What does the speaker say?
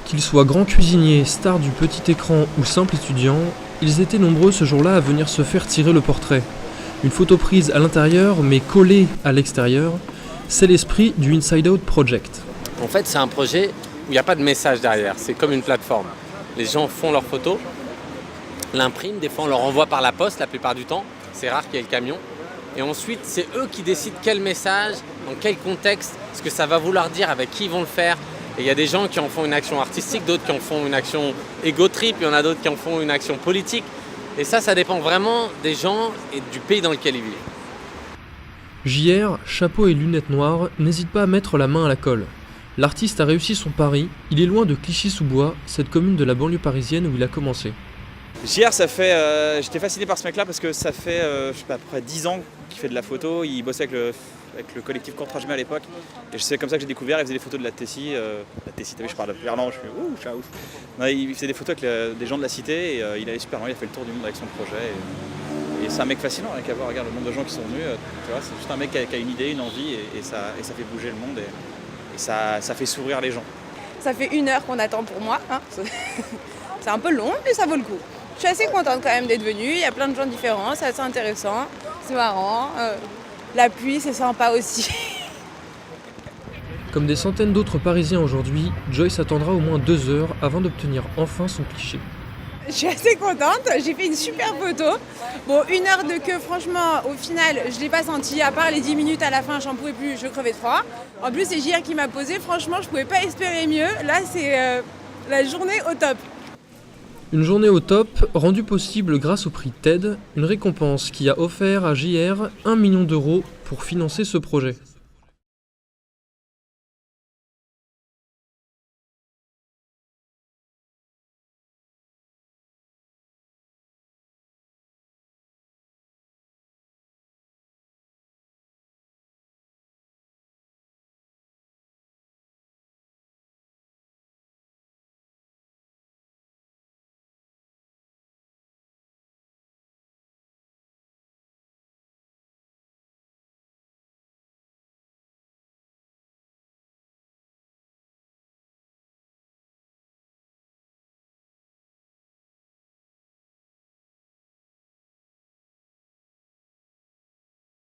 Qu'ils soient grands cuisiniers, stars du petit écran ou simples étudiants, ils étaient nombreux ce jour-là à venir se faire tirer le portrait. Une photo prise à l'intérieur mais collée à l'extérieur, c'est l'esprit du Inside Out Project. En fait, c'est un projet où il n'y a pas de message derrière, c'est comme une plateforme. Les gens font leurs photos, l'impriment, des fois on leur envoie par la poste la plupart du temps, c'est rare qu'il y ait le camion. Et ensuite, c'est eux qui décident quel message, dans quel contexte, ce que ça va vouloir dire, avec qui ils vont le faire. Et il y a des gens qui en font une action artistique, d'autres qui en font une action égo-trip, il y en a d'autres qui en font une action politique. Et ça dépend vraiment des gens et du pays dans lequel ils vivent. JR, chapeau et lunettes noires, n'hésite pas à mettre la main à la colle. L'artiste a réussi son pari, il est loin de Clichy-sous-Bois, cette commune de la banlieue parisienne où il a commencé. JR, j'étais fasciné par ce mec-là parce que ça fait à peu près 10 ans qu'il fait de la photo. Il bossait avec le collectif Courtrajmé à l'époque. Et c'est comme ça que j'ai découvert. Il faisait des photos de la Tessie. La Tessie, t'as vu, je parle verlan, je suis ouf. Non, il faisait des photos avec des gens de la cité et il allait super loin. Il a fait le tour du monde avec son projet. Et c'est un mec fascinant avec à voir. Regarde le nombre de gens qui sont venus. Tu vois, c'est juste un mec qui a une idée, une envie et ça fait bouger le monde et ça fait sourire les gens. Ça fait 1 heure qu'on attend pour moi. Hein. C'est un peu long, mais ça vaut le coup. Je suis assez contente quand même d'être venue, il y a plein de gens différents, c'est assez intéressant, c'est marrant, la pluie c'est sympa aussi. Comme des centaines d'autres Parisiens aujourd'hui, Joyce attendra au moins 2 heures avant d'obtenir enfin son cliché. Je suis assez contente, j'ai fait une super photo. Bon, 1 heure de queue, franchement, au final, je ne l'ai pas senti, à part les 10 minutes à la fin, j'en pouvais plus, je crevais de froid. En plus, c'est JR qui m'a posé, franchement, je ne pouvais pas espérer mieux. Là, c'est la journée au top. Une journée au top, rendue possible grâce au prix TED, une récompense qui a offert à JR 1 million d'euros pour financer ce projet.